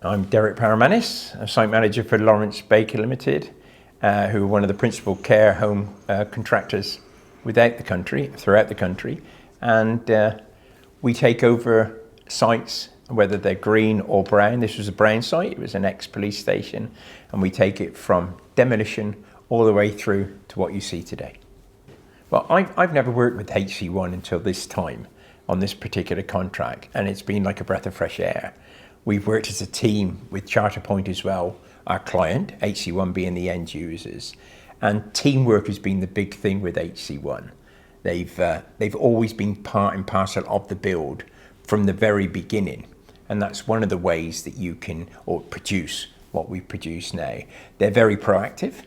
I'm Derek Paramanis, a site manager for Lawrence Baker Limited, who are one of the principal care home contractors throughout the country. And we take over sites, whether they're green or brown. This was a brown site, it was an ex-police station, and we take it from demolition all the way through to what you see today. Well, I've never worked with HC1 until this time on this particular contract, and it's been like a breath of fresh air. We've worked as a team with Charterpoint as well, our client, HC1 being the end users. And teamwork has been the big thing with HC1. They've always been part and parcel of the build from the very beginning. And that's one of the ways that you can produce what we produce now. They're very proactive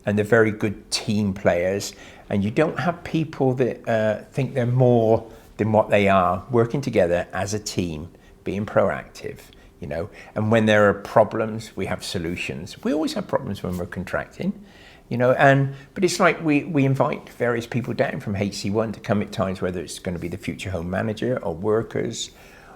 and they're very good team players. And you don't have people that think they're more than what they are, working together as a team, being proactive. And when there are problems, we have solutions. We always have problems when we're contracting, but it's like we invite various people down from HC1 to come at times, whether it's going to be the future home manager or workers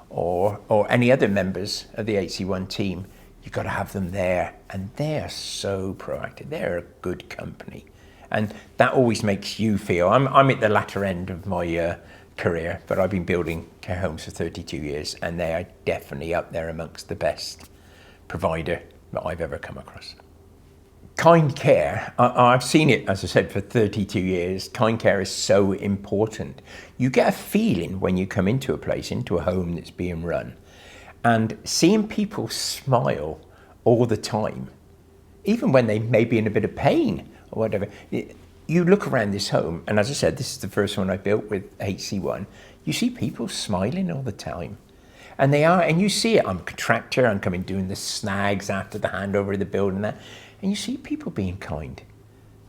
or any other members of the HC1 team. You've got to have them there, and they're so proactive. They're a good company, and that always makes you feel, I'm at the latter end of my career, but I've been building care homes for 32 years, and they are definitely up there amongst the best provider that I've ever come across. Kind care, I've seen it, as I said, for 32 years. Kind care is so important. You get a feeling when you come into a place, into a home that's being run, and seeing people smile all the time, even when they may be in a bit of pain or whatever. You look around this home, and as I said, this is the first one I built with HC1. You see people smiling all the time. And they are, and you see it. I'm a contractor, I'm coming doing the snags after the handover of the building there. And you see people being kind.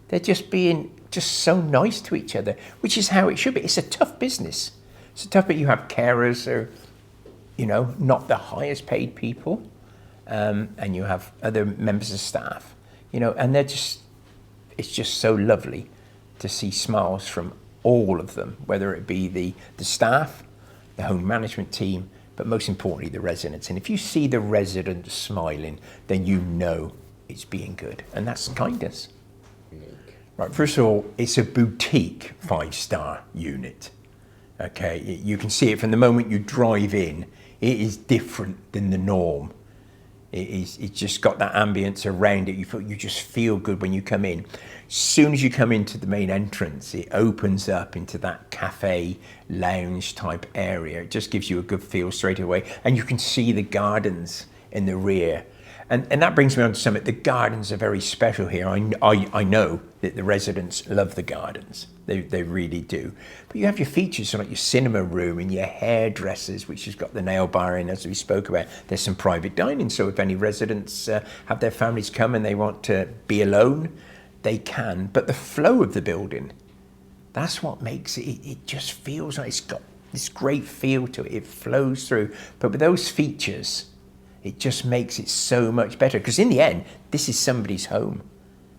They're just being so nice to each other, which is how it should be. It's a tough business. It's tough, but you have carers who are, not the highest paid people. And you have other members of staff, and it's just so lovely to see smiles from all of them, whether it be the staff, the home management team, but most importantly, the residents. And if you see the residents smiling, then you know it's being good. And that's kindness. Right, first of all, it's a boutique 5-star unit. Okay, you can see it from the moment you drive in. It is different than the norm. It's just got that ambience around it. You just feel good when you come in. As soon as you come into the main entrance, it opens up into that cafe lounge type area. It just gives you a good feel straight away. And you can see the gardens in the rear. And that brings me on to something. The gardens are very special here. I know that the residents love the gardens. They really do. But you have your features like your cinema room and your hairdressers, which has got the nail bar in, as we spoke about. There's some private dining, so if any residents have their families come and they want to be alone, they can. But the flow of the building, that's what makes it just feels like it's got this great feel to it. It flows through. But with those features, it just makes it so much better. Because in the end, this is somebody's home.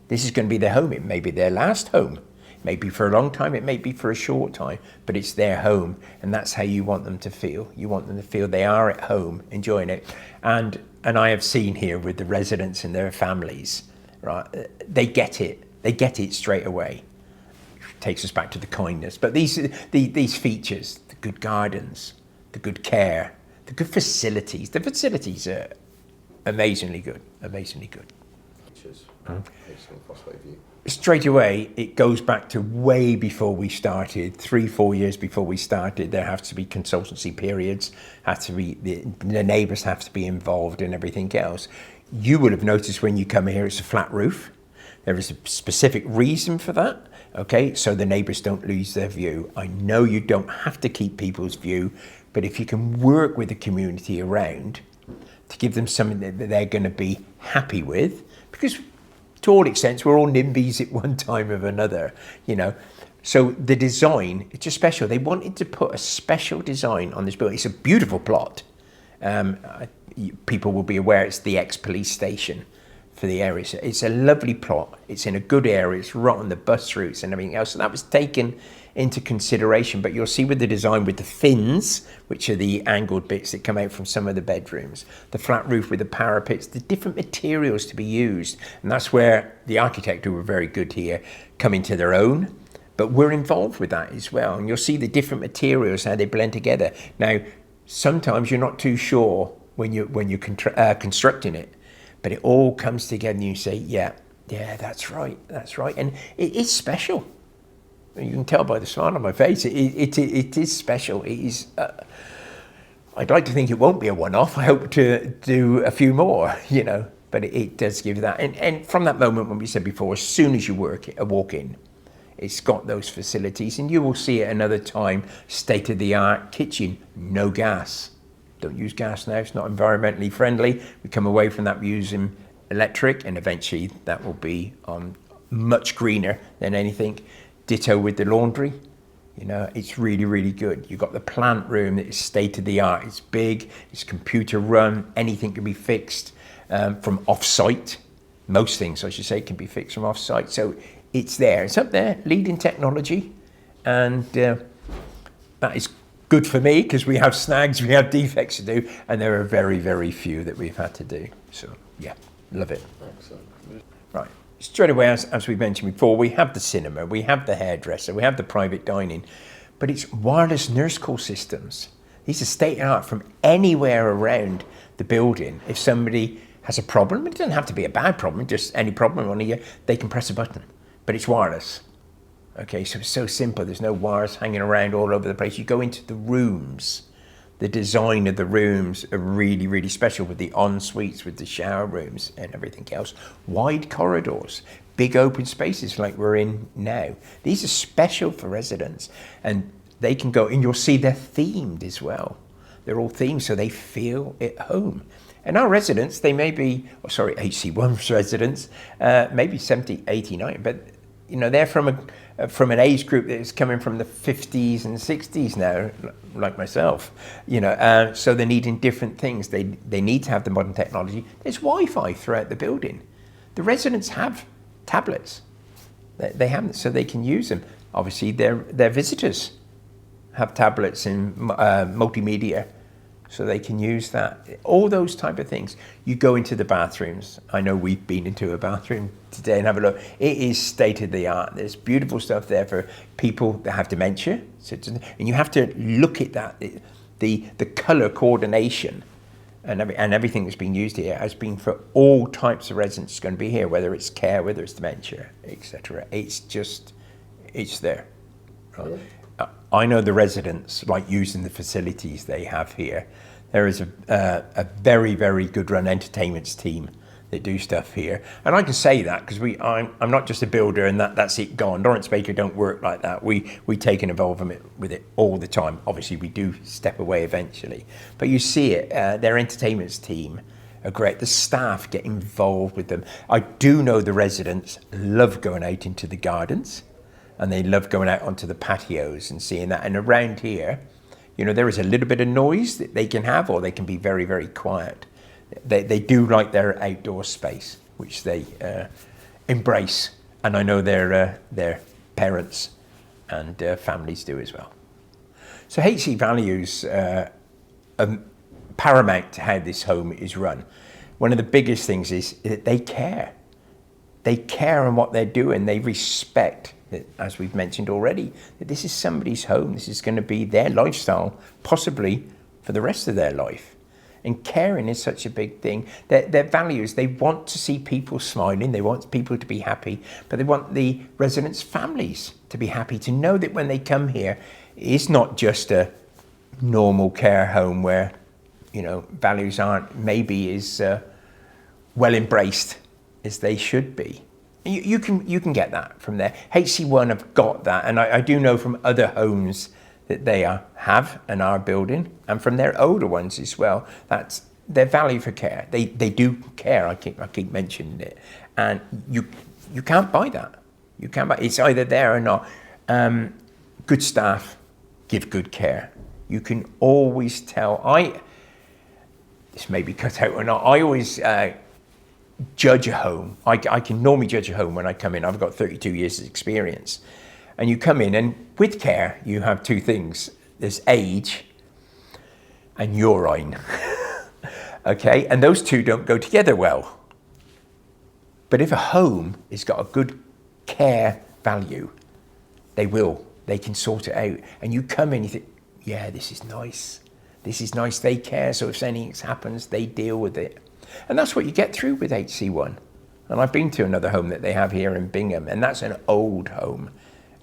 This is going to be their home. It may be their last home. It may be for a long time. It may be for a short time. But it's their home. And that's how you want them to feel. You want them to feel they are at home, enjoying it. And I have seen here with the residents and their families, right? They get it. They get it straight away. It takes us back to the kindness. But these features, the good gardens, the good care, the good facilities. The facilities are amazingly good, amazingly good. Fosse Way View. Straight away, it goes back to way before we started, 3-4 years before we started. There have to be consultancy periods, the neighbours have to be involved and everything else. You will have noticed when you come here, it's a flat roof. There is a specific reason for that. Okay, so the neighbours don't lose their view. I know you don't have to keep people's view, but if you can work with the community around to give them something that they're going to be happy with, because to all extents, we're all NIMBYs at one time or another, So the design, it's just special. They wanted to put a special design on this building. It's a beautiful plot. People will be aware it's the ex-police station for the area. So it's a lovely plot. It's in a good area. It's right on the bus routes and everything else. So that was taken into consideration. But you'll see with the design with the fins, which are the angled bits that come out from some of the bedrooms, the flat roof with the parapets, the different materials to be used. And that's where the architect, who were very good here, come into their own. But we're involved with that as well. And you'll see the different materials, how they blend together. Now, sometimes you're not too sure when you're constructing it, but it all comes together and you say, yeah, that's right. And it is special. You can tell by the smile on my face, it is special. It is, I'd like to think it won't be a one-off. I hope to do a few more, but it does give that. And from that moment when we said before, as soon as you walk in, it's got those facilities, and you will see at another time, state-of-the-art kitchen, no gas. Don't use gas now, it's not environmentally friendly. We come away from that using electric, and eventually that will be much greener than anything. Ditto with the laundry. It's really, really good. You've got the plant room that is state-of-the-art. It's big, it's computer run, anything can be fixed from off-site. Most things, I should say, can be fixed from off-site. So it's there, it's up there, leading technology, and that is good for me because we have snags, we have defects to do, and there are very, very few that we've had to do. So yeah, love it. Excellent. Right, straight away, as we mentioned before, we have the cinema, we have the hairdresser, we have the private dining, but it's wireless nurse call systems. These are state of the art from anywhere around the building. If somebody has a problem, it doesn't have to be a bad problem, just any problem on here, they can press a button. But it's wireless. Okay, so it's so simple. There's no wires hanging around all over the place. You go into the rooms. The design of the rooms are really, really special with the en-suites, with the shower rooms and everything else. Wide corridors, big open spaces like we're in now. These are special for residents, and they can go, and you'll see they're themed as well. They're all themed so they feel at home. And our residents, they may be, HC1 residents, maybe 70, 89, but they're from an age group that's coming from the 50s and 60s now, like myself. So they're needing different things. They need to have the modern technology. There's Wi-Fi throughout the building. The residents have tablets. They have them, so they can use them. Obviously, their visitors have tablets and multimedia, so they can use that. All those type of things. You go into the bathrooms. I know we've been into a bathroom today and have a look. It is state of the art. There's beautiful stuff there for people that have dementia. And you have to look at that. The color coordination and everything that's being used here has been for all types of residents going to be here, whether it's care, whether it's dementia, etc. It's there. Right? I know the residents like using the facilities they have here. There is a very, very good run entertainments team that do stuff here. And I can say that because I'm not just a builder and that's it gone. Lawrence Baker don't work like that. We take an involvement with it all the time. Obviously we do step away eventually. But you see it, their entertainments team are great. The staff get involved with them. I do know the residents love going out into the gardens. And they love going out onto the patios and seeing that. And around here, there is a little bit of noise that they can have, or they can be very, very quiet. They do like their outdoor space, which they embrace. And I know their parents and families do as well. So HC values are paramount to how this home is run. One of the biggest things is that they care. They care on what they're doing. They respect, as we've mentioned already, that this is somebody's home. This is going to be their lifestyle, possibly for the rest of their life. And caring is such a big thing. Their values, they want to see people smiling. They want people to be happy. But they want the residents' families to be happy, to know that when they come here, it's not just a normal care home where, values aren't maybe as well embraced as they should be. You can get that from there. HC1 have got that, and I do know from other homes that they have and are building, and from their older ones as well. That's their value for care. They do care. I keep mentioning it, and you can't buy that. You can't buy. It's either there or not. Good staff give good care. You can always tell. This may be cut out or not. I always judge a home. I can normally judge a home when I come in. I've got 32 years of experience. And you come in, and with care, you have two things. There's age and urine. Okay, and those two don't go together well. But if a home has got a good care value, they can sort it out. And you come in, you think, yeah, this is nice. This is nice, they care, so if anything happens, they deal with it. And that's what you get through with HC1. And I've been to another home that they have here in Bingham, and that's an old home,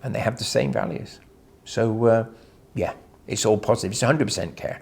and they have the same values. So, yeah, it's all positive. It's 100% care.